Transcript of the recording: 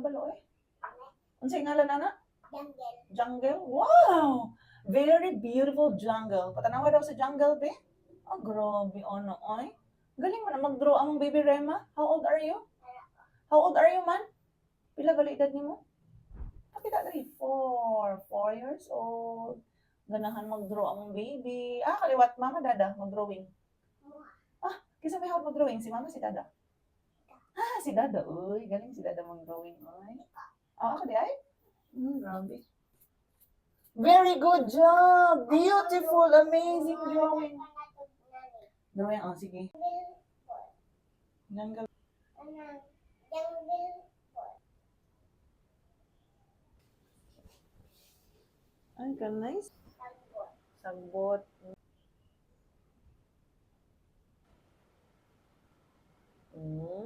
kabalo eh. Unsay ngalan ana? Jungle. Jungle? Wow! Very beautiful jungle. Patanawa daw sa jungle, be? Oh, grabe, ano, oy. Galing mo na mag-draw among baby Rema. How old are you? How old are you, man? Pila gali edad nimo? Pakita dali. 4 years old. Ganahan mag-draw among baby. Ah, kaliwat, mama, dada, mag-drawing. Ah, kisa may hawak mag-drawing, si mama, si dada. Ah, si dada, uy. Galing si dada mag-drawing, uy. Ah, ako di ay? Grabe. Very good job! Beautiful, amazing drawing. Drawing, oh, sige. Jungle. Jungle. Ay, ka nice. Sagbot. Mm.